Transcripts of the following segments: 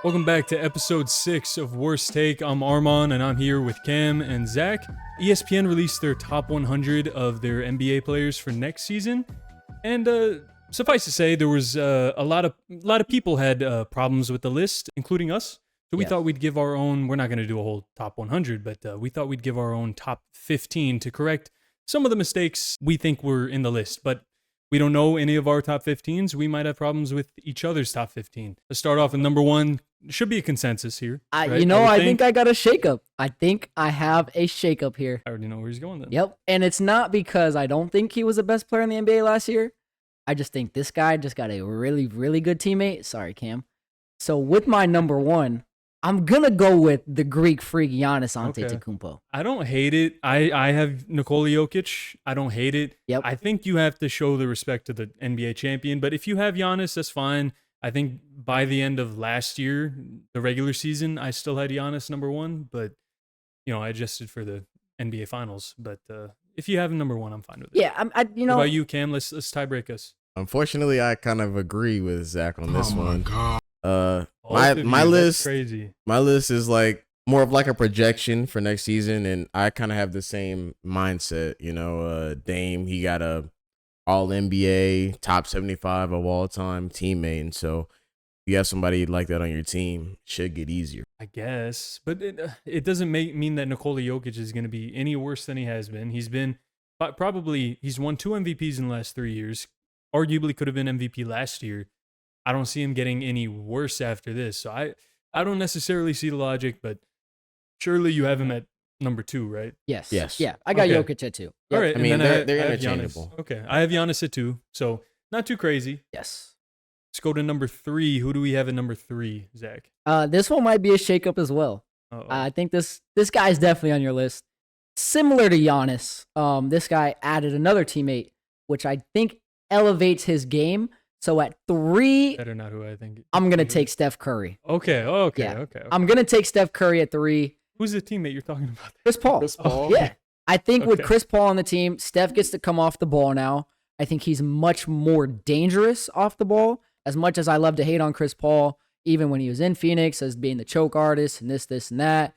Welcome back to episode 6 of Worst Take. I'm Armon and I'm here with Cam and Zach. ESPN released their top 100 of their NBA players for next season. And suffice to say, there was a lot of people had problems with the list, including us. So we thought we'd give our own, we're not going to do a whole top 100, but we thought we'd give our own top 15 to correct some of the mistakes we think were in the list. But we don't know any of our top 15s. We might have problems with each other's top 15. Let's start off with number 1. Should be a consensus here. Right? I think I got a shakeup. I think I have a shakeup here. I already know where he's going then. Yep. And it's not because I don't think he was the best player in the NBA last year. I just think this guy just got a really, really good teammate. Sorry, Cam. So with my number 1, I'm going to go with the Greek freak Giannis Antetokounmpo. I don't hate it. I have Nikola Jokic. I don't hate it. Yep. I think you have to show the respect to the NBA champion. But if you have Giannis, that's fine. I think by the end of last year, the regular season, I still had Giannis number 1. But, I adjusted for the NBA Finals. But if you have him number 1, I'm fine with it. Yeah, What about you, Cam? Let's tie break us. Unfortunately, I kind of agree with Zach on this one. God. My list, crazy. My list is like more of like a projection for next season, and I kind of have the same mindset. Dame, he got a All NBA, top 75 of all time teammate, and so if you have somebody like that on your team, it should get easier. I guess, but it doesn't mean that Nikola Jokic is going to be any worse than he has been. He's won 2 MVPs in the last 3 years. Arguably could have been MVP last year. I don't see him getting any worse after this. So I don't necessarily see the logic, but surely you have him at number 2, right? Yes. Yes. Yeah, I got Jokic at 2. Yep. All right. I mean, they're I have interchangeable. Giannis. Okay. I have Giannis at 2. So not too crazy. Yes. Let's go to number 3. Who do we have at number 3, Zach? This one might be a shakeup as well. I think this guy's definitely on your list. Similar to Giannis, this guy added another teammate, which I think elevates his game. So at 3, Better not who I think. I'm going to take Steph Curry. Okay. Okay. I'm going to take Steph Curry at 3. Who's the teammate you're talking about? Chris Paul. Chris Paul? Yeah. I think with Okay. Chris Paul on the team, Steph gets to come off the ball now. I think he's much more dangerous off the ball. As much as I love to hate on Chris Paul, even when he was in Phoenix as being the choke artist and this, and that,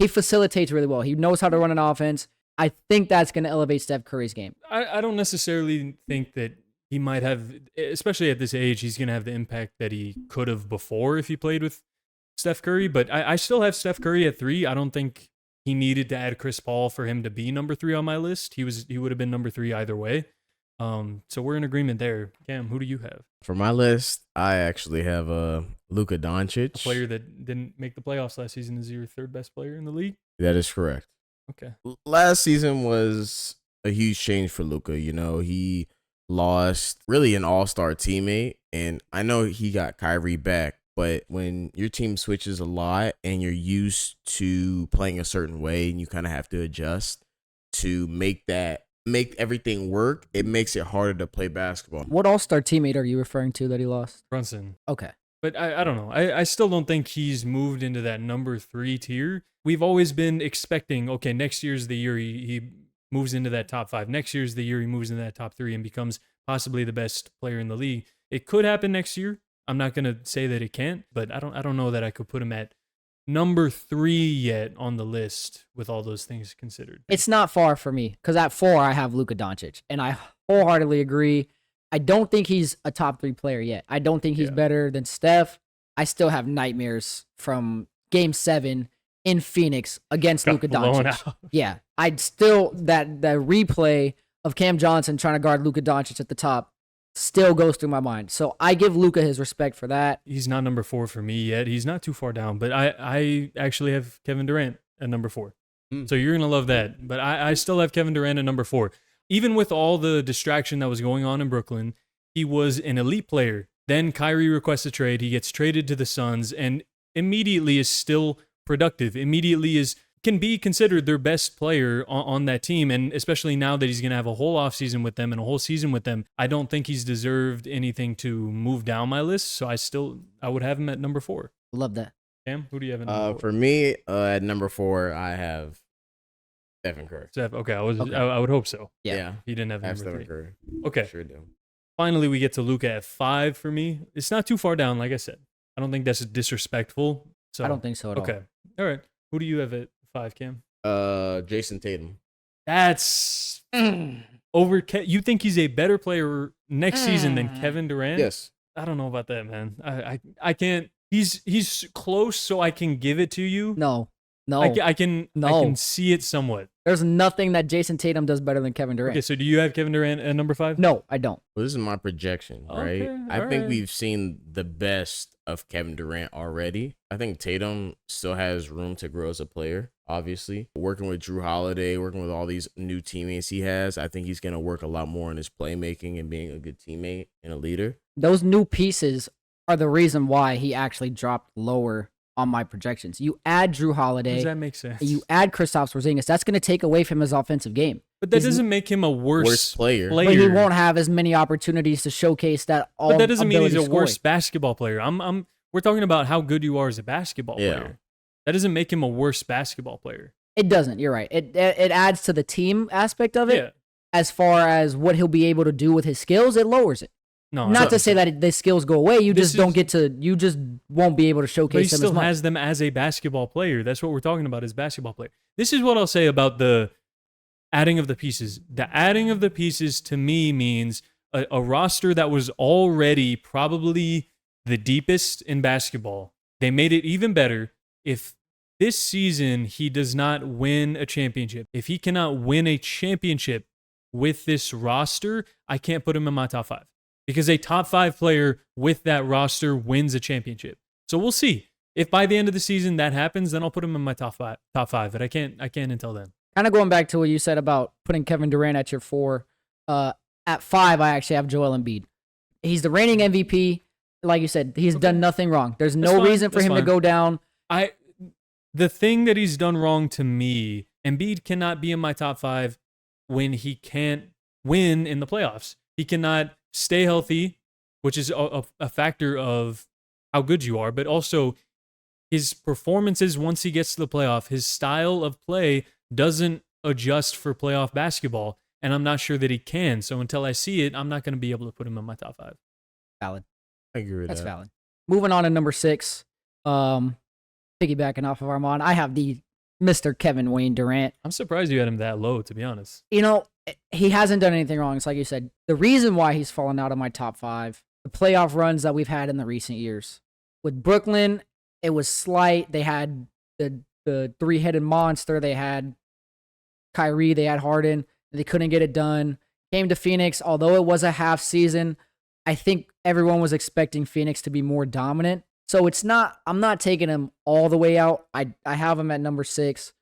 he facilitates really well. He knows how to run an offense. I think that's going to elevate Steph Curry's game. I don't necessarily think that he might have, especially at this age, he's going to have the impact that he could have before if he played with Steph Curry. But I still have Steph Curry at 3. I don't think he needed to add Chris Paul for him to be number 3 on my list. He would have been number 3 either way. So we're in agreement there. Cam, who do you have? For my list, I actually have Luka Doncic. A player that didn't make the playoffs last season is your 3rd best player in the league? That is correct. Okay. Last season was a huge change for Luka. He lost really an all-star teammate, and I know he got Kyrie back, but when your team switches a lot and you're used to playing a certain way and you kind of have to adjust to make everything work, it makes it harder to play basketball. What all-star teammate are you referring to that he lost? Brunson. Okay. But I don't know. I still don't think he's moved into that number 3 tier. We've always been expecting, okay, next year's the year he moves into that top 5. Next year's the year he moves into that top 3 and becomes possibly the best player in the league. It could happen next year. I'm not going to say that it can't, but I don't know that I could put him at number 3 yet on the list with all those things considered. It's not far for me because at 4, I have Luka Doncic, and I wholeheartedly agree. I don't think he's a top 3 player yet. I don't think he's better than Steph. I still have nightmares from Game 7 in Phoenix against Luka Doncic. Yeah, I'd still that replay of Cam Johnson trying to guard Luka Doncic at the top still goes through my mind. So I give Luka his respect for that. He's not number 4 for me yet. He's not too far down, but I actually have Kevin Durant at number 4. So you're going to love that. But I still have Kevin Durant at number 4. Even with all the distraction that was going on in Brooklyn, he was an elite player. Then Kyrie requests a trade. He gets traded to the Suns and immediately is still productive. Immediately can be considered their best player on that team. And especially now that he's going to have a whole offseason with them and a whole season with them, I don't think he's deserved anything to move down my list. So I would have him at number 4. Love that. Cam, who do you have at number 4? For me, at number 4, I have Stephen Curry. Steph, okay, I would hope so. Yeah. He didn't have I have number Stephen 3. Curry. Okay. Sure do. Finally, we get to Luka at 5 for me. It's not too far down, like I said. I don't think that's disrespectful. So I don't think so at all. Okay. All right. Who do you have at 5, Cam? Jason Tatum. That's over. You think he's a better player next season than Kevin Durant? Yes. I don't know about that, man. I can't. He's close, so I can give it to you. No. I can see it somewhat. There's nothing that Jason Tatum does better than Kevin Durant. Okay, so do you have Kevin Durant at number 5? No, I don't. Well, this is my projection, right? Okay, I think right. we've seen the best of Kevin Durant already. I think Tatum still has room to grow as a player, obviously. Working with Drew Holiday, working with all these new teammates he has, I think he's going to work a lot more on his playmaking and being a good teammate and a leader. Those new pieces are the reason why he actually dropped lower on my projections. You add Drew Holiday. Does that make sense? You add Kristaps Porzingis. That's going to take away from his offensive game. But that doesn't make him a worse player. But he won't have as many opportunities to showcase that. But that doesn't mean he's a scoring. worse basketball player. We're talking about how good you are as a basketball player. That doesn't make him a worse basketball player. It doesn't. You're right. It adds to the team aspect of it. Yeah. As far as what he'll be able to do with his skills, it lowers it. No, Not to say that the skills go away. You just won't be able to But he showcase them still as much. has them as a basketball player. That's what we're talking about as basketball player. This is what I'll say about the adding of the pieces. The adding of the pieces to me means a roster that was already probably the deepest in basketball. They made it even better. If this season he does not win a championship, if he cannot win a championship with this roster, I can't put him in my top 5. Because a top 5 player with that roster wins a championship. So we'll see. If by the end of the season that happens, then I'll put him in my top five. But I can't until then. Kind of going back to what you said about putting Kevin Durant at your 4. At 5, I actually have Joel Embiid. He's the reigning MVP. Like you said, he's done nothing wrong. There's no reason for him to go down. The thing that he's done wrong to me, Embiid cannot be in my top 5 when he can't win in the playoffs. He cannot stay healthy, which is a factor of how good you are, but also his performances once he gets to the playoff, his style of play doesn't adjust for playoff basketball, and I'm not sure that he can. So until I see it, I'm not going to be able to put him in my top 5. Valid. I agree with That's that. valid. Moving on to number 6. Piggybacking off of Armand, I have the Mr. Kevin Wayne Durant. I'm surprised you had him that low, to be honest. You know, he hasn't done anything wrong. It's like you said. The reason why he's fallen out of my top 5, the playoff runs that we've had in the recent years. With Brooklyn, it was slight. They had the three-headed monster. They had Kyrie. They had Harden. They couldn't get it done. Came to Phoenix. Although it was a half season, I think everyone was expecting Phoenix to be more dominant. So I'm not taking him all the way out. I have him at number 6.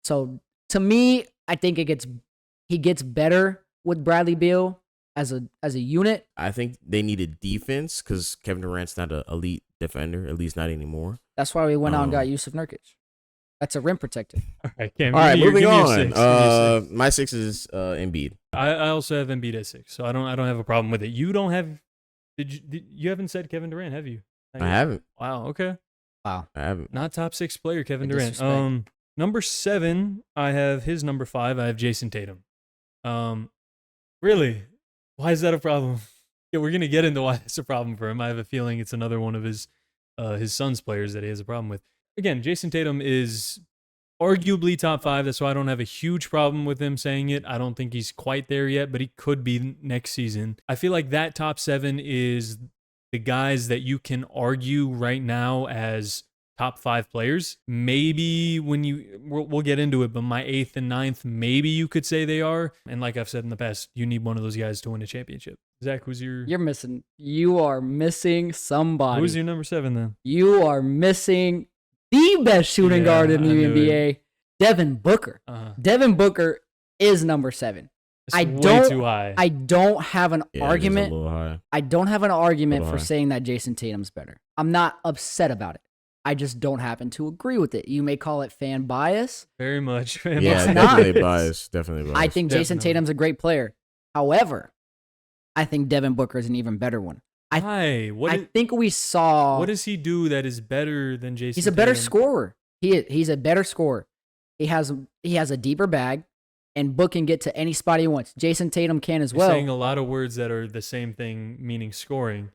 So to me, I think he gets better with Bradley Beal as a unit. I think they needed defense because Kevin Durant's not an elite defender, at least not anymore. That's why we went out and got Yusuf Nurkic. That's a rim protector. All right, Cam, All right, moving give me your on. 6. Give me your 6. My 6 is Embiid. I also have Embiid at 6, so I don't have a problem with it. You don't have. You haven't said Kevin Durant, have you? I haven't. Wow. Okay. Wow. I haven't. Not top 6 player, Kevin The Durant. disrespect. Number 7, I have his number 5. I have Jason Tatum. Really? Why is that a problem? Yeah, we're gonna get into why it's a problem for him. I have a feeling it's another one of his son's players that he has a problem with. Again, Jason Tatum is arguably top 5. That's why I don't have a huge problem with him saying it. I don't think he's quite there yet, but he could be next season. I feel like that top 7 is the guys that you can argue right now as top 5 players. Maybe we'll get into it, but my 8th and 9th, maybe you could say they are. And like I've said in the past, you need one of those guys to win a championship. Zach, You are missing somebody. who's your number 7 then? You are missing the best shooting guard in the I knew NBA, Devin Booker. Devin Booker is number 7. It's way too high. I don't have an argument. It is a little high. I don't have an argument Little for high. saying that Jason Tatum's better. I'm not upset about it. I just don't happen to agree with it. You may call it fan bias. Very much. Yeah, It's not. definitely biased. Definitely biased. I think Jason Definitely. Tatum's a great player. However, I think Devin Booker is an even better one. Why? I think we saw. What does he do that is better than Jason? He's a better Tatum? scorer. He's a better scorer. He has a deeper bag, and Book can get to any spot he wants. Jason Tatum can as You're well. saying a lot of words that are the same thing, meaning scoring.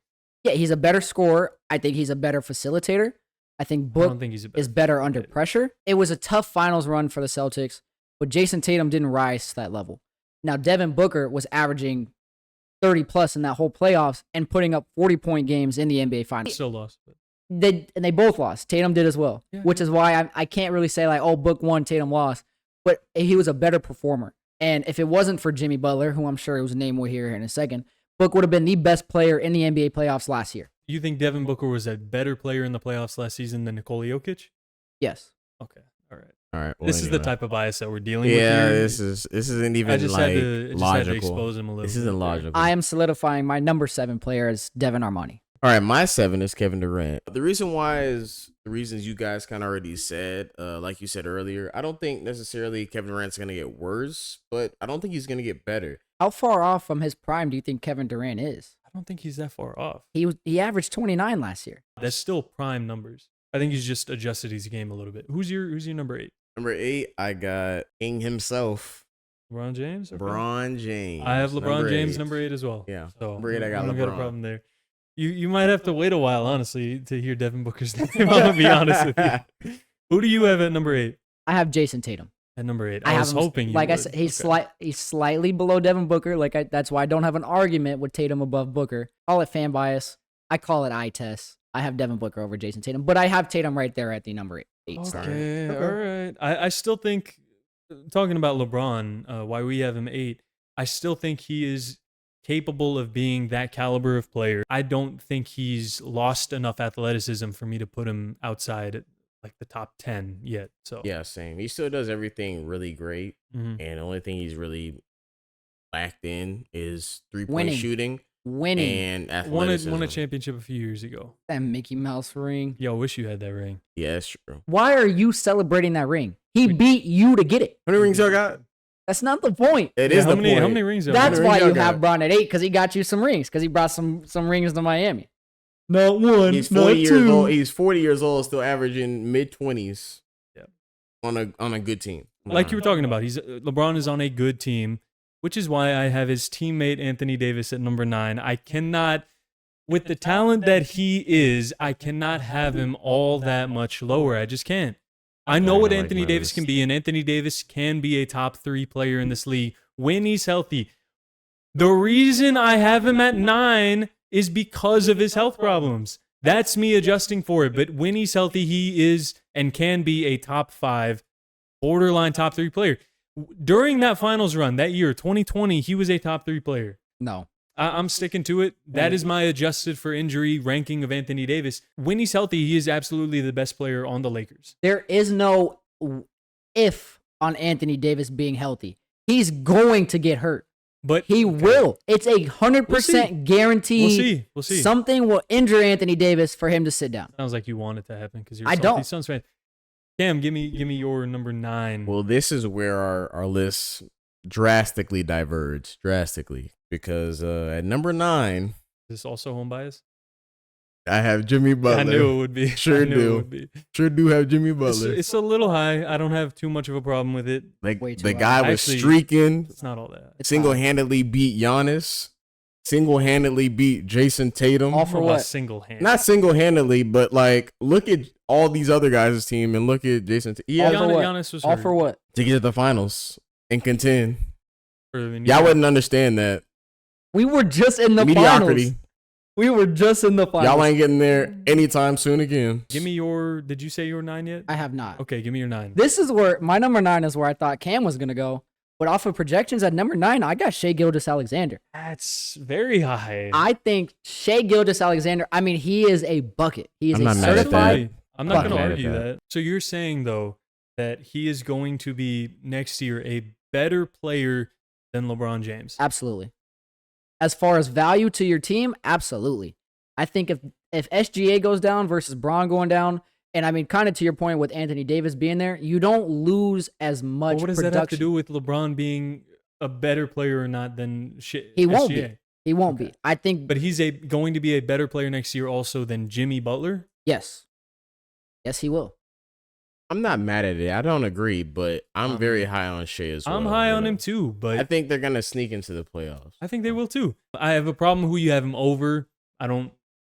Yeah, he's a better scorer. I think he's a better facilitator. I think I Book don't think he's a is better under pressure. It was a tough finals run for the Celtics, but Jason Tatum didn't rise to that level. Now, Devin Booker was averaging 30 plus in that whole playoffs and putting up 40-point games in the NBA Finals. Still lost. But. They both lost. Tatum did as well, which is why I can't really say like, oh, Book won, Tatum lost. But he was a better performer. And if it wasn't for Jimmy Butler, who I'm sure it was a name we'll hear in a second, Book would have been the best player in the NBA playoffs last year. You think Devin Booker was a better player in the playoffs last season than Nikola Jokic? Yes. Okay. All right. Well, this is the type of bias that we're dealing with here. Yeah, this isn't even I just like had to logical. expose him a little. This isn't logical. I am solidifying my number 7 player as Devin Armani. All right, my 7 is Kevin Durant. The reason why is the reasons you guys kind of already said. Like you said earlier, I don't think necessarily Kevin Durant's going to get worse, but I don't think he's going to get better. How far off from his prime do you think Kevin Durant is? I don't think he's that far off. He averaged 29 last year. That's still prime numbers. I think he's just adjusted his game a little bit. Who's your number 8? Number 8, I got King himself. LeBron James? Okay. LeBron James. I have LeBron James 8. number 8 as well. Yeah. So Number 8, I got don't LeBron. got a problem there. You might have to wait a while, honestly, to hear Devin Booker's name. I'm gonna be honest with you. Who do you have at number 8? I have Jason Tatum. At number 8. I was hoping you like would. I said, he's slightly below Devin Booker. That's why I don't have an argument with Tatum above Booker. Call it fan bias. I call it eye test. I have Devin Booker over Jason Tatum, but I have Tatum right there at the number 8 spot. Okay, all right. I still think, talking about LeBron, why we have him 8, I still think he is capable of being that caliber of player. I don't think he's lost enough athleticism for me to put him outside like the top 10 yet. So yeah, same. He still does everything really great, and the only thing he's really lacked in is 3-point shooting. Winning. And athleticism. Won a championship a few years ago. That Mickey Mouse ring. Yo, wish you had that ring. Yeah, that's true. Why are you celebrating that ring? He beat you to get it. How many rings y'all got? That's not the point. It is the point. How many rings? That's why you got? have Bron at 8, because he got you some rings, because he brought some rings to Miami. Not one, He's not 40 years two. old. He's 40 years old, still averaging mid-20s. Yeah. On a good team. Like you were talking about, LeBron is on a good team, which is why I have his teammate Anthony Davis at number 9. I cannot, with the talent that he is, I cannot have him all that much lower. I just can't. I know what Anthony Davis can be, and Anthony Davis can be a top 3 player in this league when he's healthy. The reason I have him at 9 is because of his health problems. That's me adjusting for it. But when he's healthy, he is and can be a top 5, borderline top 3 player. During that finals run, that year, 2020, he was a top 3 player. No. I'm sticking to it. That is my adjusted for injury ranking of Anthony Davis. When he's healthy, he is absolutely the best player on the Lakers. There is no if on Anthony Davis being healthy. He's going to get hurt. But he will. It's 100% guaranteed. We'll see. Something will injure Anthony Davis for him to sit down. Sounds like you want it to happen because you're I a don't. Suns fan. Cam, give me your number 9. Well, this is where our lists drastically diverge. Because at number 9, Is this also home bias? I have Jimmy Butler. I knew it would be. Sure do have Jimmy Butler. It's a little high. I don't have too much of a problem with it. Like Way too the high. guy was Actually, streaking, It's not all that. single-handedly beat Giannis, single-handedly beat Jason Tatum. All for About what? single hand. Not single-handedly, but like look at all these other guys' team and look at Jason. All for what? Giannis was All hurt. for what? To get to the finals and contend. Y'all Y'all wouldn't understand that. We were just in the Mediocrity. finals. We were just in the finals. Y'all ain't getting there anytime soon again. Give me your. Did you say your 9 yet? I have not. Okay, give me your 9. This is where my number 9 is where I thought Cam was going to go. But off of projections at number 9, I got Shea Gilgeous-Alexander. That's very high. I think Shea Gilgeous-Alexander, I mean, he is a bucket. He is I'm a not mad at certified. I'm not going to Fuck. argue that. So you're saying though that he is going to be next year a better player than LeBron James? Absolutely. As far as value to your team, absolutely. I think if SGA goes down versus Braun going down, and I mean, kind of to your point with Anthony Davis being there, you don't lose as much Well, what does production. that have to do with LeBron being a better player or not than He won't SGA? be. He won't be. I think. But he's going to be a better player next year also than Jimmy Butler? Yes. Yes, he will. I'm not mad at it. I don't agree, but I'm very high on Shea as well. I'm high on him too, but I think they're gonna sneak into the playoffs. I think they will too. I have a problem who you have him over. I don't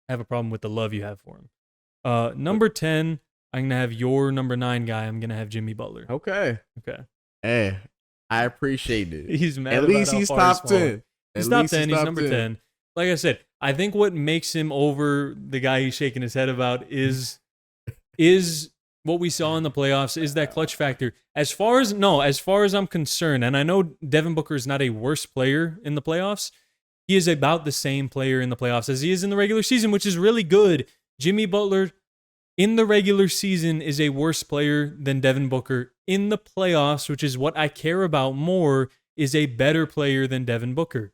have a problem with the love you have for him. Number 10, I'm going to have your number 9 guy. I'm going to have Jimmy Butler. Okay. Okay. Hey, I appreciate it. He's mad At about least how he's far top fallen. 10. He's At top least 10. He's top number 10. 10. Like I said, I think what makes him over the guy he's shaking his head about is what we saw in the playoffs, is that clutch factor. As far as I'm concerned, and I know Devin Booker is not a worse player in the playoffs, he is about the same player in the playoffs as he is in the regular season, which is really good. Jimmy Butler in the regular season is a worse player than Devin Booker. In the playoffs, which is what I care about more, is a better player than Devin Booker.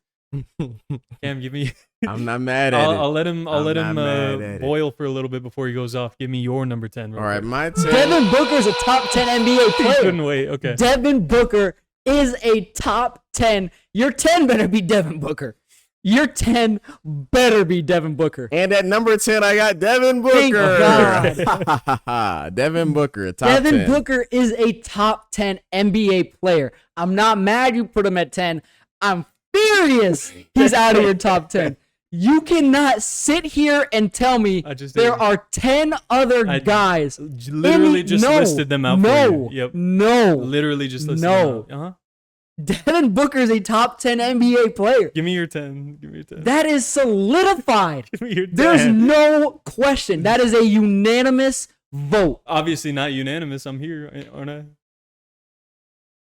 Cam, give me. I'm not mad at it. I'll let him mad at it. boil for a little bit before he goes off. Give me your number 10. All right, quick. my 10. Devin Booker is a top 10 NBA He player. couldn't wait. Okay. Devin Booker is a top 10. Your 10 better be Devin Booker. Your 10 better be Devin Booker. And at number 10, I got Devin Thank Booker. Devin Booker, top 10. Devin Booker is a top 10 NBA player. I'm not mad you put him at 10. I'm furious he's out of your top 10. You cannot sit here and tell me there are 10 other guys. Literally just listed them out for you. Yep. No. Literally just listed them out. Uh-huh. Devin Booker is a top 10 NBA player. Give me your 10. Give me your 10. That is solidified. Give me your 10. There's no question. That is a unanimous vote. Obviously not unanimous. I'm here, aren't I?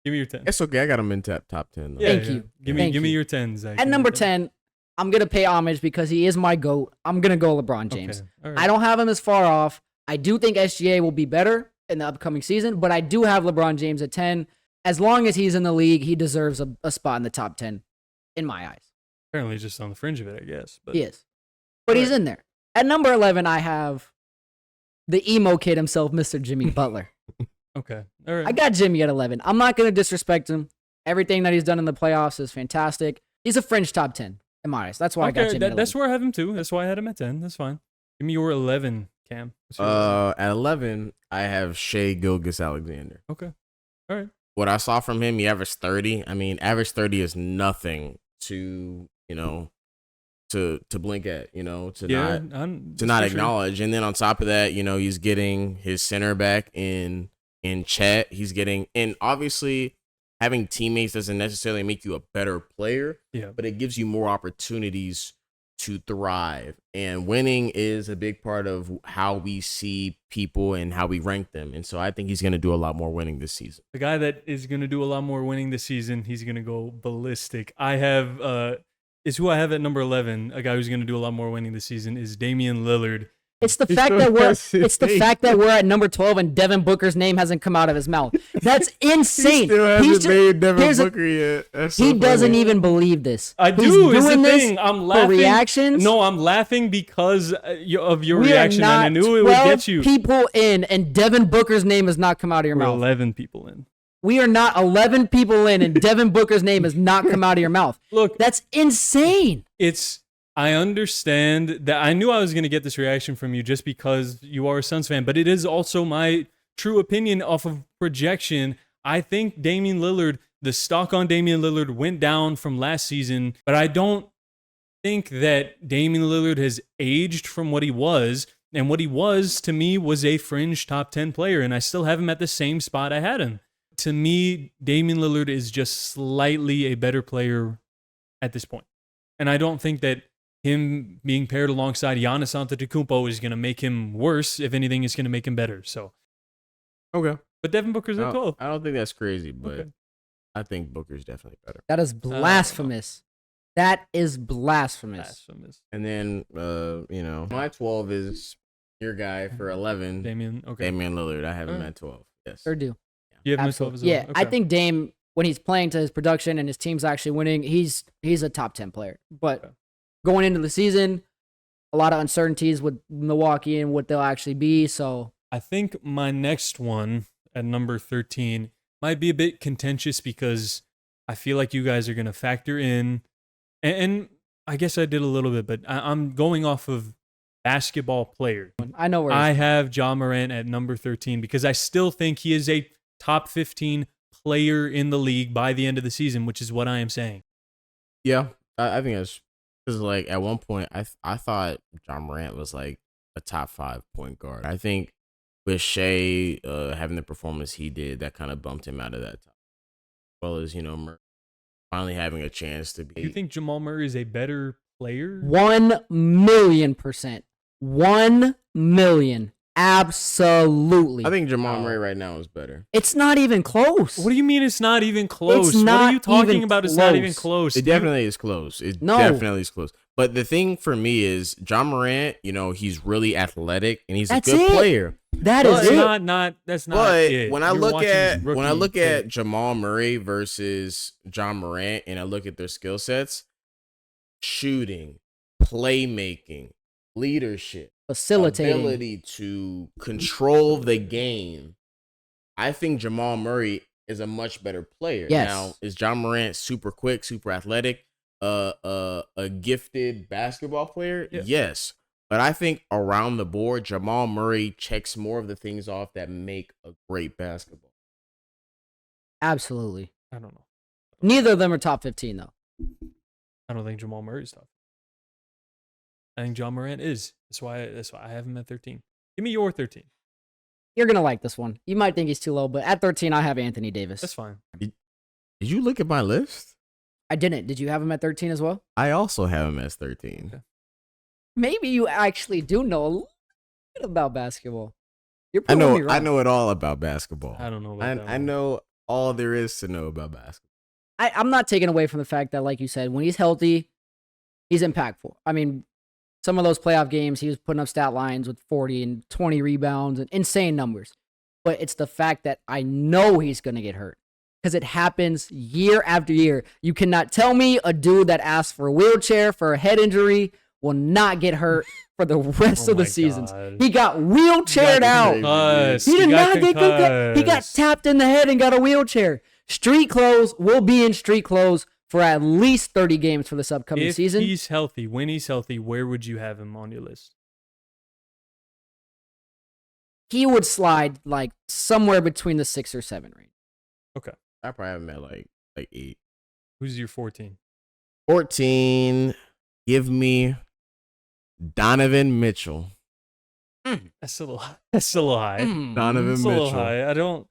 Give me your 10. It's okay. I got him in top 10. Though. Yeah, Thank you. Give Thank me you. your 10, Zach. At Give me number your 10, I'm going to pay homage because he is my GOAT. I'm going to go LeBron James. Okay. All right. I don't have him as far off. I do think SGA will be better in the upcoming season, but I do have LeBron James at 10. As long as he's in the league, he deserves a spot in the top 10 in my eyes. Apparently just on the fringe of it, I guess. But He is. But he's in there. At number 11, I have the emo kid himself, Mr. Jimmy Butler. Okay. All right. I got Jimmy at 11. I'm not going to disrespect him. Everything that he's done in the playoffs is fantastic. He's a fringe top 10 in my eyes. That's why I got Jimmy at 11. That's where I have him too. That's why I had him at 10. That's fine. Give me your 11, Cam. What's your 11? At 11, I have Shea Gilgeous-Alexander. Okay. All right. What I saw from him, he averaged 30. I mean, average 30 is nothing to blink at, to not acknowledge. And then on top of that, he's getting his center back in Chet. He's getting, and obviously having teammates doesn't necessarily make you a better player, but it gives you more opportunities to thrive. And winning is a big part of how we see people and how we rank them. And so I think he's going to do a lot more winning this season. The guy that is going to do a lot more winning this season, he's going to go ballistic. I have, is who I have at number 11, a guy who's going to do a lot more winning this season, is Damian Lillard. It's the fact that we're at number 12 and Devin Booker's name hasn't come out of his mouth. That's insane. He still hasn't made Devin Booker yet. That's so he funny. doesn't even believe this. I He's do. It's the doing this thing. I'm laughing. for reactions. No, I'm laughing because of your We reaction, are not and I knew it would 12 get you. people in, and Devin Booker's name has not come out of your We're mouth. 11 people in. We are not 11 people in, and Devin Booker's name has not come out of your mouth. Look, That's insane. I understand that. I knew I was going to get this reaction from you just because you are a Suns fan, but it is also my true opinion off of projection. I think Damian Lillard, the stock on Damian Lillard went down from last season, but I don't think that Damian Lillard has aged from what he was. And what he was, to me, was a fringe top 10 player, and I still have him at the same spot I had him. To me, Damian Lillard is just slightly a better player at this point. And I don't think that him being paired alongside Giannis Antetokounmpo is going to make him worse. If anything, it's going to make him better. So, okay. But Devin Booker's at 12. I don't think that's crazy, but Okay. I think Booker's definitely better. That is blasphemous. That is blasphemous. And then, my 12 is your guy for 11. Damian Lillard. I have him Alright. at 12. Yes. Sure do. You have him at 12 as well? Yeah, I Okay. think Dame, when he's playing to his production and his team's actually winning, he's a top 10 player. But Okay. going into the season, a lot of uncertainties with Milwaukee and what they'll actually be. So I think my next one at number 13 might be a bit contentious because I feel like you guys are going to factor in, and I guess I did a little bit, but I'm going off of basketball player. I know where I have Ja Morant at number 13 because I still think he is a top 15 player in the league by the end of the season, which is what I am saying. Yeah, I think that's Because like at one point, I thought John Morant was like a top 5 point guard. I think with Shea having the performance he did, that kind of bumped him out of that top. As well as Murray finally having a chance to be. You think Jamal Murray is a better player? 1,000,000%. 1,000,000. Absolutely. I think Jamal Murray right now is better. It's not even close. What do you mean it's not even close? It's What not are you talking even about? It's not even close. close. It definitely is close. No. Definitely is close. But the thing for me is John Morant, he's really athletic and he's That's a good it. player. That That's is it. that's not But it. when I You're look watching at his rookie tape. Jamal Murray versus John Morant and I look at their skill sets, shooting, playmaking, leadership, Facilitating. ability to control the game, I think Jamal Murray is a much better player. Yes. Now, is John Morant super quick, super athletic, a gifted basketball player? Yeah. Yes. But I think around the board, Jamal Murray checks more of the things off that make a great basketball. Absolutely. I don't know. Neither of them are top 15, though. I don't think Jamal Murray's top. I think John Morant is. That's why I have him at 13. Give me your 13. You're going to like this one. You might think he's too low, but at 13, I have Anthony Davis. That's fine. Did you look at my list? I didn't. Did you have him at 13 as well? I also have him as 13. Okay. Maybe you actually do know a little bit about basketball. You're I proving me wrong. know it all about basketball. I don't know about that I one. know all there is to know about basketball. I'm not taking away from the fact that, like you said, when he's healthy, he's impactful. I mean, some of those playoff games, he was putting up stat lines with 40 and 20 rebounds and insane numbers. But it's the fact that I know he's going to get hurt because it happens year after year. You cannot tell me a dude that asks for a wheelchair for a head injury will not get hurt for the rest Oh of the my seasons. God. He got wheelchaired out. Concussed. He did got not get concussed. He got concussed. tapped in the head and got a wheelchair. Street clothes will be in street clothes for at least 30 games for this upcoming If season. he's healthy, when he's healthy, where would you have him on your list? He would slide like somewhere between the 6 or 7 range. Okay. I probably have him at like 8. Who's your 14? 14. Give me Donovan Mitchell. That's a little high. That's a little high. Donovan It's a little Mitchell. high.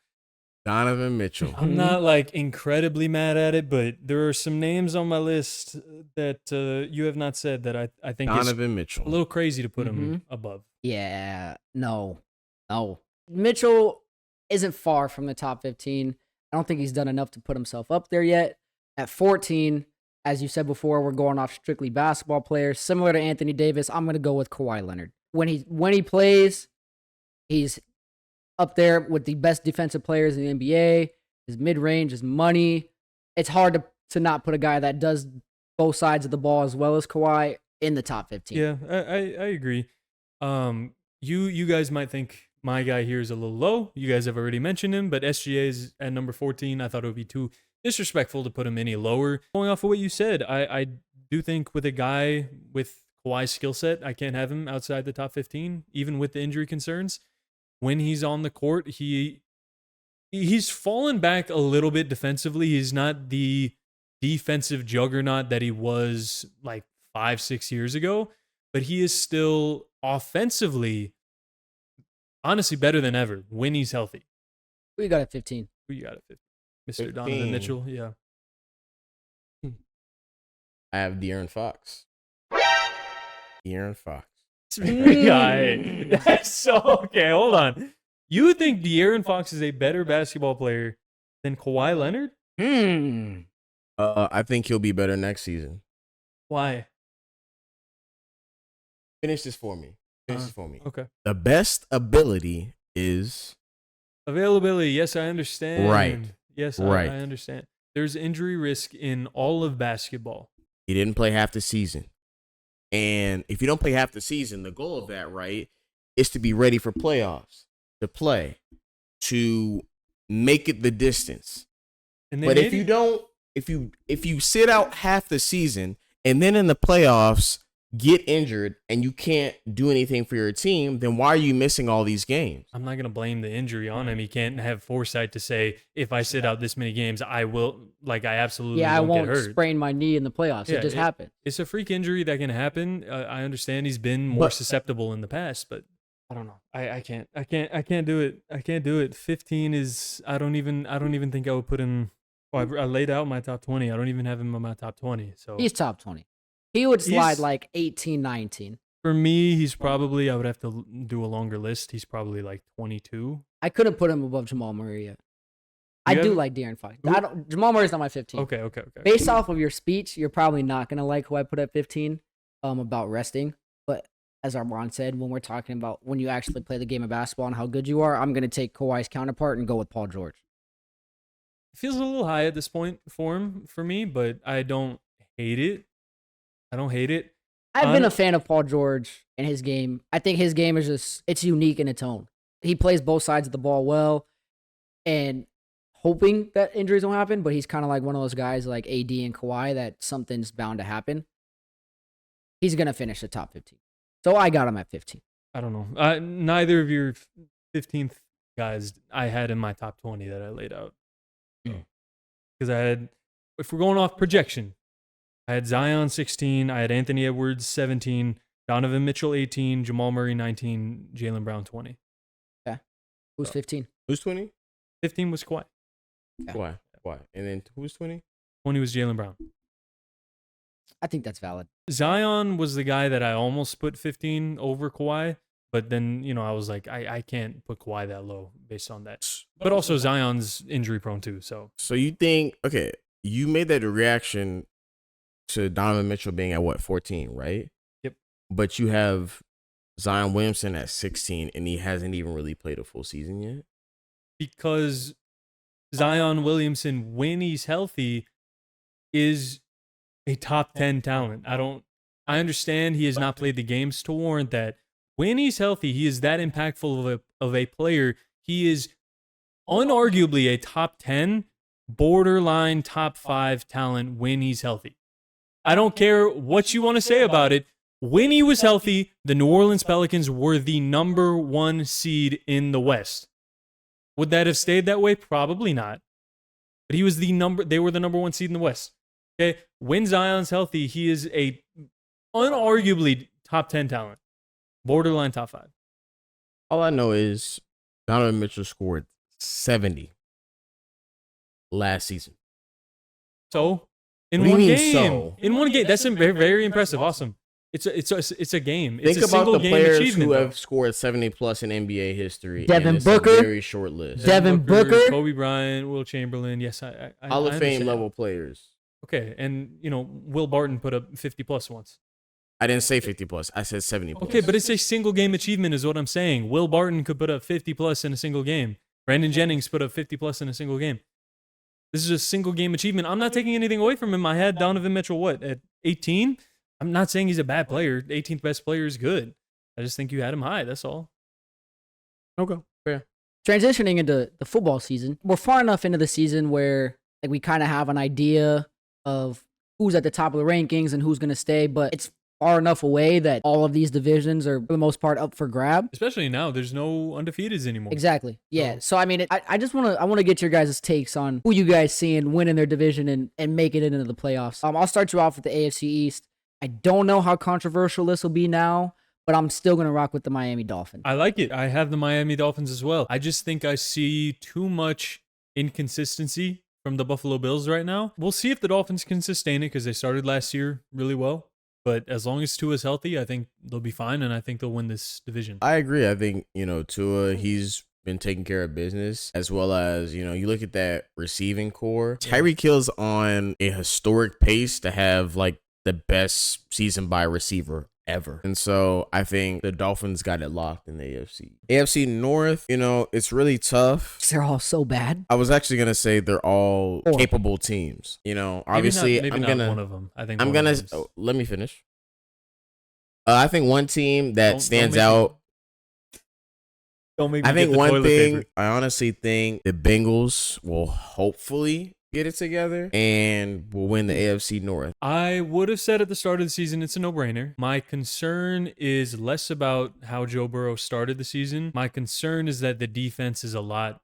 Donovan Mitchell. I'm not like incredibly mad at it, but there are some names on my list that you have not said that I think is Donovan Mitchell. a little crazy to put him Mhm. above. Yeah, no. Mitchell isn't far from the top 15. I don't think he's done enough to put himself up there yet. At 14, as you said before, we're going off strictly basketball players. Similar to Anthony Davis, I'm going to go with Kawhi Leonard. When he plays, he's up there with the best defensive players in the NBA. His mid-range, his money. It's hard to not put a guy that does both sides of the ball as well as Kawhi in the top 15. Yeah, I agree. You guys might think my guy here is a little low. You guys have already mentioned him, but SGA is at number 14. I thought it would be too disrespectful to put him any lower. Going off of what you said, I do think with a guy with Kawhi's skill set, I can't have him outside the top 15, even with the injury concerns. When he's on the court, he's fallen back a little bit defensively. He's not the defensive juggernaut that he was like 5-6 years ago, but he is still offensively honestly better than ever when he's healthy. Who you got at 15? Who you got at 50? Mr. Donovan 15. Mitchell, yeah. I have De'Aaron Fox. De'Aaron Fox. Guy. That's so okay. Hold on. You think De'Aaron Fox is a better basketball player than Kawhi Leonard? I think he'll be better next season. Why? Finish this for me. Okay. The best ability is Availability. Yes, I understand. Right. Yes, Right. I understand. There's injury risk in all of basketball. he didn't play half the season. And if you don't play half the season, the goal of that, right, is to be ready for playoffs, to play, to make it the distance. And they But if made you it- don't, if you sit out half the season and then in the playoffs get injured and you can't do anything for your team, then why are you missing all these games? I'm not going to blame the injury on him. He can't have foresight to say, if I sit out this many games, I absolutely I won't get won't hurt. sprain my knee in the playoffs. Yeah, it just happened. It's a freak injury that can happen. I understand he's been more susceptible in the past, but I don't know. I can't do it. I can't do it. 15 is, I don't even think I would put him. Well, I laid out my top 20. I don't even have him on my top 20. So he's top 20. He would slide like 18, 19. For me, he's probably, I would have to do a longer list. He's probably like 22. I couldn't put him above Jamal Murray yet. I do like De'Aaron Fox. Jamal Murray's not my 15. Okay. Based off of your speech, you're probably not going to like who I put at 15 about resting. But as Armand said, when we're talking about when you actually play the game of basketball and how good you are, I'm going to take Kawhi's counterpart and go with Paul George. It feels a little high at this point for me, but I don't hate it. I've been a fan of Paul George and his game. I think his game is it's unique in its own. He plays both sides of the ball well and hoping that injuries don't happen, but he's kind of like one of those guys like AD and Kawhi that something's bound to happen. He's going to finish the top 15. So I got him at 15. I don't know. Neither of your 15th guys I had in my top 20 that I laid out. Because I had, if we're going off projection, I had Zion 16, I had Anthony Edwards 17, Donovan Mitchell 18, Jamal Murray 19, Jaylen Brown 20. Okay. Who's 15? Who's 20? 15 was Kawhi. Okay. Why? And then who's 20? 20 was Jaylen Brown. I think that's valid. Zion was the guy that I almost put 15 over Kawhi, but then, I was like, I can't put Kawhi that low based on that. But also Zion's injury prone too, so. So you think, okay, you made that a reaction to Donovan Mitchell being at what, 14, right? Yep. But you have Zion Williamson at 16, and he hasn't even really played a full season yet? Because Zion Williamson, when he's healthy, is a top 10 talent. I understand he has not played the games to warrant that. When he's healthy, he is that impactful of a player. He is unarguably a top 10, borderline top 5 talent when he's healthy. I don't care what you want to say about it. When he was healthy, the New Orleans Pelicans were the number 1 seed in the West. Would that have stayed that way? Probably not. But they were the number 1 seed in the West. Okay? When Zion's healthy, he is a unarguably top 10 talent. Borderline top 5. All I know is Donovan Mitchell scored 70 last season. So, in one game, that's very, very impressive. Awesome. It's a game. It's Think a single about the game players achievement, who though. have scored 70 plus in NBA history. Devin and it's Booker. a very short list. Devin Booker. Kobe Bryant, Will Chamberlain. Yes, I Hall of Fame understand. level players. Okay, and Will Barton put up 50 plus once. I didn't say 50 plus. I said 70 plus. Okay, but it's a single game achievement is what I'm saying. Will Barton could put up 50 plus in a single game. Brandon Jennings put up 50 plus in a single game. This is a single game achievement. I'm not taking anything away from him. I had Donovan Mitchell, at 18? I'm not saying he's a bad player. The 18th best player is good. I just think you had him high. That's all. Okay, fair. Transitioning into the football season, we're far enough into the season where we kind of have an idea of who's at the top of the rankings and who's going to stay, but it's far enough away that all of these divisions are, for the most part, up for grab. Especially now, there's no undefeateds anymore. Exactly. Yeah. So I mean, I just want to get your guys' takes on who you guys seeing winning their division and making it into the playoffs. I'll start you off with the AFC East. I don't know how controversial this will be now, but I'm still gonna rock with the Miami Dolphins. I like it. I have the Miami Dolphins as well. I just think I see too much inconsistency from the Buffalo Bills right now. We'll see if the Dolphins can sustain it because they started last year really well. But as long as Tua's healthy, I think they'll be fine, and I think they'll win this division. I agree. I think, Tua, he's been taking care of business, as well as, you look at that receiving core. Tyreek Hill's on a historic pace to have, the best season by receiver ever. And so I think the Dolphins got it locked in the AFC. AFC North, it's really tough. They're all so bad. I was actually going to say they're all capable teams. Obviously, maybe not one of them. I think let me finish. I think one team that stands out. Don't make me I think get the one toilet thing, paper. I honestly think the Bengals will hopefully get it together and will win the AFC North. I would have said at the start of the season it's a no-brainer. My concern is less about how Joe Burrow started the season. My concern is that the defense is a lot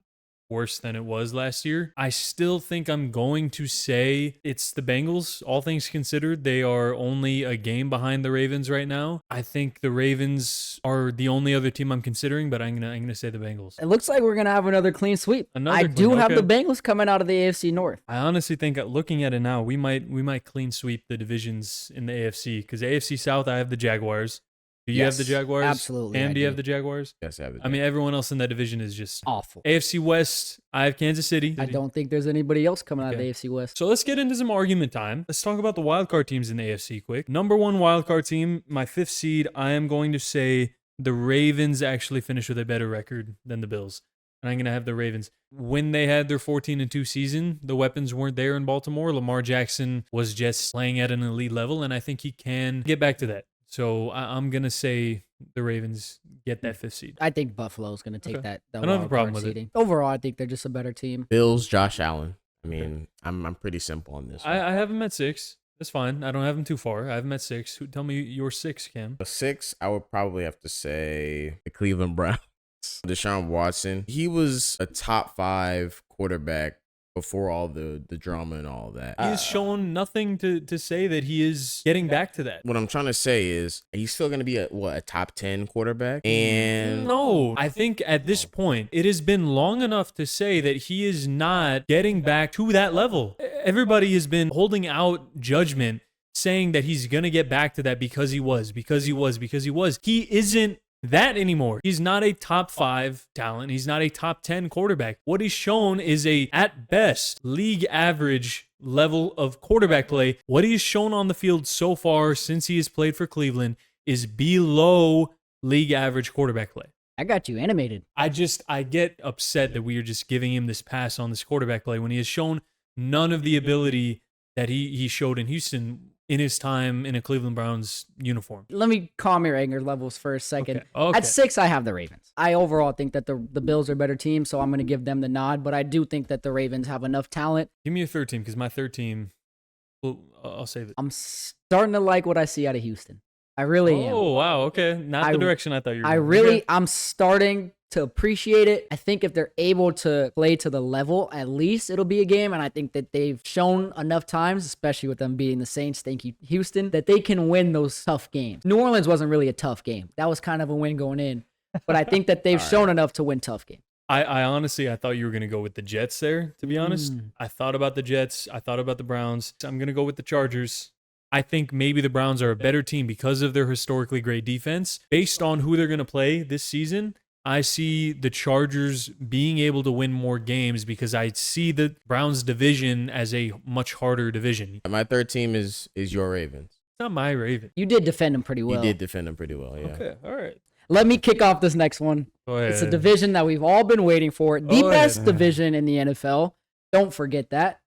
worse than it was last year. I still think I'm going to say it's the Bengals. All things considered, they are only a game behind the Ravens right now. I think the Ravens are the only other team I'm considering, but I'm gonna say the Bengals. It looks like we're gonna have another clean sweep. I do have the Bengals coming out of the AFC North. I honestly think, looking at it now, we might clean sweep the divisions in the AFC, because the AFC South, I have the Jaguars. Do you have the Jaguars? Absolutely. And do you have the Jaguars? Yes, I have the Jaguars. I mean, everyone else in that division is just awful. AFC West, I have Kansas City. I don't think there's anybody else coming out of the AFC West. So let's get into some argument time. Let's talk about the wildcard teams in the AFC quick. Number one wildcard team, my 5th seed, I am going to say the Ravens actually finished with a better record than the Bills. And I'm going to have the Ravens. When they had their 14-2 season, the weapons weren't there in Baltimore. Lamar Jackson was just playing at an elite level, and I think he can get back to that. So I'm going to say the Ravens get that 5th seed. I think Buffalo's going to take that. I don't have a problem with it. Overall, I think they're just a better team. Bills, Josh Allen. I mean, I'm pretty simple on this one. I have them at 6. That's fine. I don't have them too far. I have them at 6. Tell me your 6, Cam. A 6, I would probably have to say the Cleveland Browns. Deshaun Watson. He was a top 5 quarterback before all the drama and all that. He has shown nothing to say that he is getting back to that. What I'm trying to say is he's still going to be a top 10 quarterback. And no, I think at this point, it has been long enough to say that he is not getting back to that level. Everybody has been holding out judgment, saying that he's going to get back to that because he was. He isn't that anymore. He's not a top 5 talent. He's not a top 10 quarterback. What he's shown is at best, league average level of quarterback play. What he's shown on the field so far since he has played for Cleveland is below league average quarterback play. I got you animated. I get upset that we are just giving him this pass on this quarterback play when he has shown none of the ability that he showed in Houston in his time in a Cleveland Browns uniform. Let me calm your anger levels for a second. Okay. At 6, I have the Ravens. I overall think that the Bills are a better team, so I'm going to give them the nod, but I do think that the Ravens have enough talent. Give me your 3rd team, because my 3rd team, well, I'll save it. I'm starting to like what I see out of Houston. I really am. Oh, wow. Okay. Not the direction I thought you were going. I'm starting to appreciate it. I think if they're able to play to the level, at least it'll be a game. And I think that they've shown enough times, especially with them beating the Saints, thank you, Houston, that they can win those tough games. New Orleans wasn't really a tough game. That was kind of a win going in. But I think that they've shown enough to win tough games. I honestly, I thought you were going to go with the Jets there, to be honest. I thought about the Jets. I thought about the Browns. I'm going to go with the Chargers. I think maybe the Browns are a better team because of their historically great defense. Based on who they're going to play this season, I see the Chargers being able to win more games because I see the Browns division as a much harder division. My 3rd team is your Ravens. It's not my Ravens. You did defend them pretty well. You did defend them pretty well, yeah. Okay, all right. Let me kick off this next one. Go ahead. It's a division that we've all been waiting for. The best division in the NFL. Don't forget that.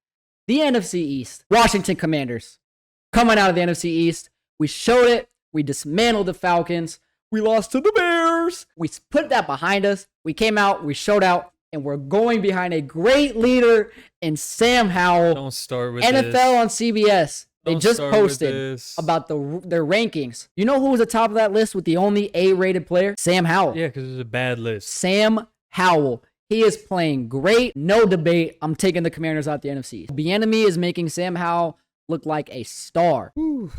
The NFC East. Washington Commanders. Coming out of the NFC East. We showed it. We dismantled the Falcons. We lost to the Bears. We put that behind us. We came out. We showed out. And we're going behind a great leader in Sam Howell. Don't start with NFL this. on CBS. They just posted about their rankings. You know who was at the top of that list with the only A-rated player? Sam Howell. Yeah, because it was a bad list. Sam Howell. He is playing great. No debate. I'm taking the Commanders out the NFC. Bieniemy is making Sam Howell look like a star.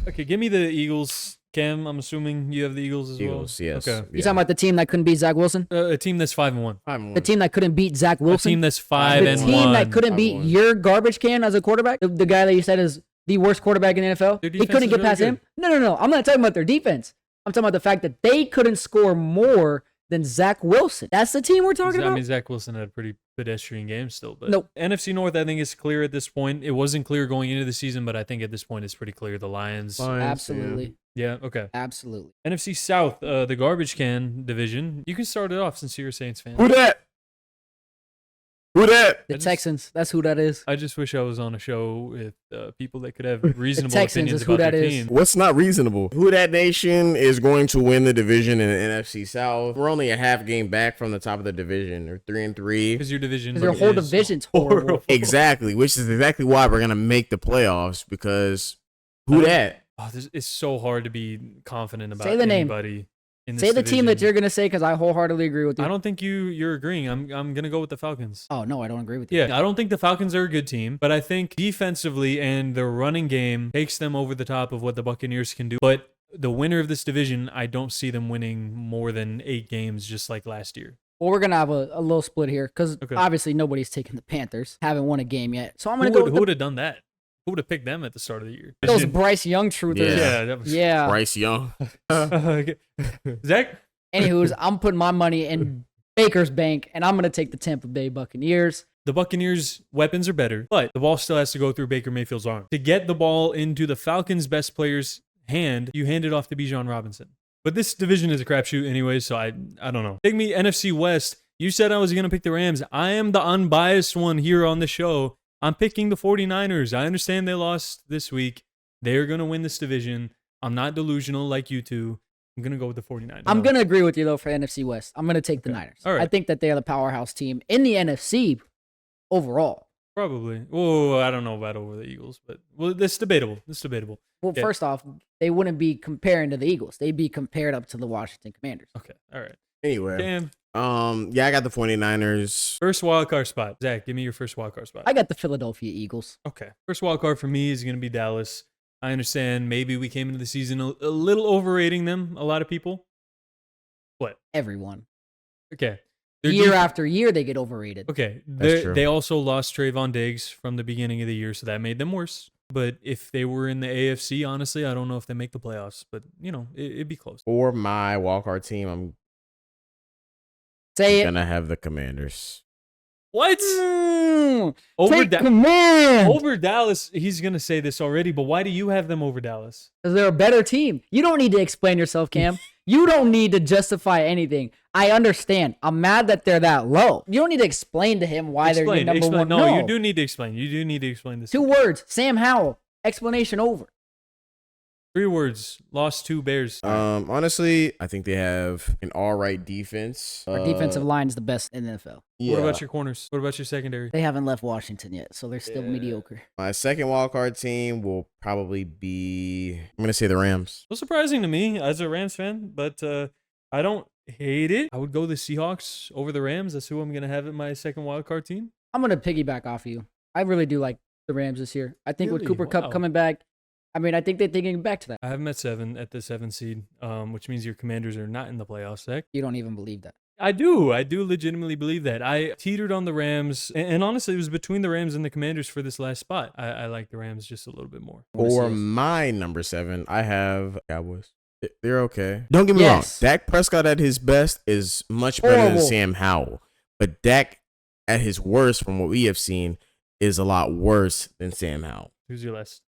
Okay, give me the Eagles. Cam, I'm assuming you have the Eagles as well. Eagles, yes. Okay. You talking about the team that couldn't beat Zach Wilson? A team that's 5-1. The team that couldn't beat Zach Wilson? A team that's 5-1. The team that couldn't beat your garbage can as a quarterback? The guy that you said is the worst quarterback in the NFL? He couldn't get past him? No. I'm not talking about their defense. I'm talking about the fact that they couldn't score more than Zach Wilson. That's the team we're talking about? I mean, Zach Wilson had a pretty pedestrian game still. But nope. NFC North, I think, is clear at this point. It wasn't clear going into the season, but I think at this point it's pretty clear. The Lions. Absolutely. Yeah, okay. Absolutely. NFC South, the garbage can division. You can start it off since you're a Saints fan. Who Who that? The Texans. That's who that is. I just wish I was on a show with people that could have reasonable Texans opinions is who about that their is. team. What's not reasonable? Who that nation is going to win the division in the NFC South? We're only a half game back from the top of the division. They're 3-3. Because your division Because their whole is division's horrible. Exactly, which is exactly why we're gonna make the playoffs. Because who that? Oh, it's so hard to be confident about Say the name. anybody in this Say the team that division. you're gonna say, because I wholeheartedly agree with you. I don't think you're agreeing. I'm gonna go with the Falcons. Oh no, I don't agree with you. Yeah, I don't think the Falcons are a good team, but I think defensively and their running game takes them over the top of what the Buccaneers can do. But the winner of this division, I don't see them winning more than 8 games, just like last year. Well, we're gonna have a little split here because Okay. obviously nobody's taking the Panthers. Haven't won a game yet, so I'm gonna Who go would with have done that? Who would have picked them at the start of the year? those Bryce Young truthers. Yeah, that was Yeah. Bryce Young. Zach. Anywho's, I'm putting my money in Baker's Bank, and I'm gonna take the Tampa Bay Buccaneers. The Buccaneers' weapons are better, but the ball still has to go through Baker Mayfield's arm. To get the ball into the Falcons' best player's hand, you hand it off to Bijan Robinson. But this division is a crapshoot anyway, so I don't know. Take me NFC West. You said I was going to pick the Rams. I am the unbiased one here on the show. I'm picking the 49ers. I understand they lost this week. They're going to win this division. I'm not delusional like you two. I'm going to go with the 49ers. I'm gonna agree with you though for NFC West. I'm gonna take the Niners. All right. I think that they are the powerhouse team in the NFC overall. Probably. Oh, I don't know about over the Eagles, but well, it's debatable. It's debatable. Well, Yeah. first off, they wouldn't be comparing to the Eagles. They'd be compared up to the Washington Commanders. Okay. All right. Anyway, Damn. yeah, I got the 49ers. First wild card spot. Zach, give me your first wild card spot. I got the Philadelphia Eagles. Okay. First wild card for me is going to be Dallas. I understand maybe we came into the season a little overrating them, a lot of people. What? Everyone. Okay. Year after year, they get overrated. Okay. That's true. They also lost Trayvon Diggs from the beginning of the year, so that made them worse. But if they were in the AFC, honestly, I don't know if they make the playoffs. But, it'd be close. For my wildcard team, I'm Say it. gonna have the Commanders. What? Mm, Over, take command. over Dallas, he's going to say this already, but why do you have them over Dallas? Because they're a better team. You don't need to explain yourself, Cam. You don't need to justify anything. I understand. I'm mad that they're that low. You don't need to explain to him why they're your number one. No, you do need to explain. You do need to explain this. 2 words. Sam Howell. Explanation over. 3 words. Lost 2 Bears. Honestly, I think they have an all right defense. Our defensive line is the best in the NFL. Yeah. What about your corners? What about your secondary? They haven't left Washington yet, so they're still Yeah. mediocre. My second wildcard team will probably be, I'm gonna say the Rams. So surprising to me as a Rams fan, but I don't hate it. I would go the Seahawks over the Rams. That's who I'm going to have in my second wildcard team. I'm gonna piggyback off of you. I really do like the Rams this year. I think with Really? Cooper Wow. Kupp coming back, I mean, I think they're thinking back to that. I have them at 7 at the 7 seed, which means your Commanders are not in the playoffs, Zach. You don't even believe that. I do legitimately believe that. I teetered on the Rams, and honestly, it was between the Rams and the Commanders for this last spot. I like the Rams just a little bit more. For my number 7, I have Cowboys. They're okay. Don't get me wrong. Yes. Dak Prescott at his best is much better Horrible. than Sam Howell. But Dak at his worst, from what we have seen, is a lot worse than Sam Howell. Who's your last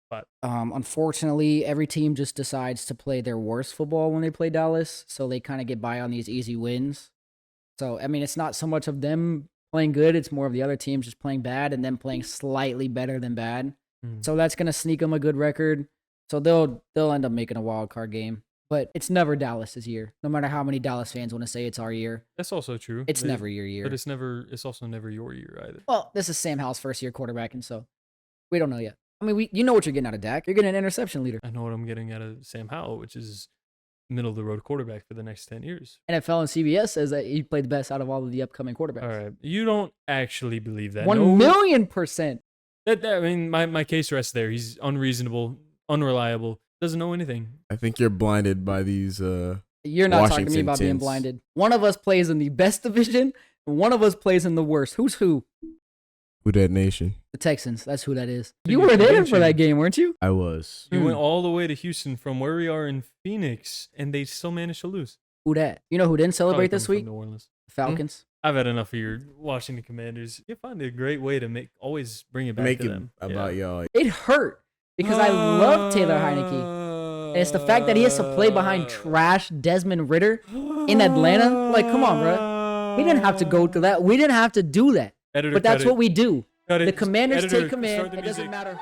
spot? Unfortunately, every team just decides to play their worst football when they play Dallas, so they kind of get by on these easy wins. So, I mean, it's not so much of them playing good, it's more of the other teams just playing bad and them playing slightly better than bad. Hmm. So that's going to sneak them a good record. So they'll end up making a wild card game. But it's never Dallas's year. No matter how many Dallas fans want to say it's our year, That's also true. it's They- never your year. But it's also never your year either. Well, this is Sam Howell's first year quarterbacking, so we don't know yet. I mean, you know what you're getting out of Dak. You're getting an interception leader. I know what I'm getting out of Sam Howell, which is middle of the road quarterback for the next 10 years. NFL and CBS says that he played the best out of all of the upcoming quarterbacks. All right. You don't actually believe that. 1,000,000%. I mean, my case rests there. He's unreasonable, unreliable, doesn't know anything. I think you're blinded by these. You're not talking to me Washington about being tints. blinded. One of us plays in the best division, and one of us plays in the worst. Who's who? Who that nation? The Texans. That's who that is. Did You you were there convince for you? that game, weren't you? I was. You went all the way to Houston from where we are in Phoenix, and they still managed to lose. Who that? You know who didn't celebrate Probably this coming week? from New Orleans. The Falcons. I've had enough of your Washington Commanders. You find a great way to always bring it back Make to it them. about y'all. It hurt because I love Taylor Heineke. And it's the fact that he has to play behind trash Desmond Ritter in Atlanta. Like, come on, bro. We didn't have to go through that. We didn't have to do that. Editor, But that's cut it. what we do. Cut it. The Commanders Editor, take command. start the It doesn't music. matter.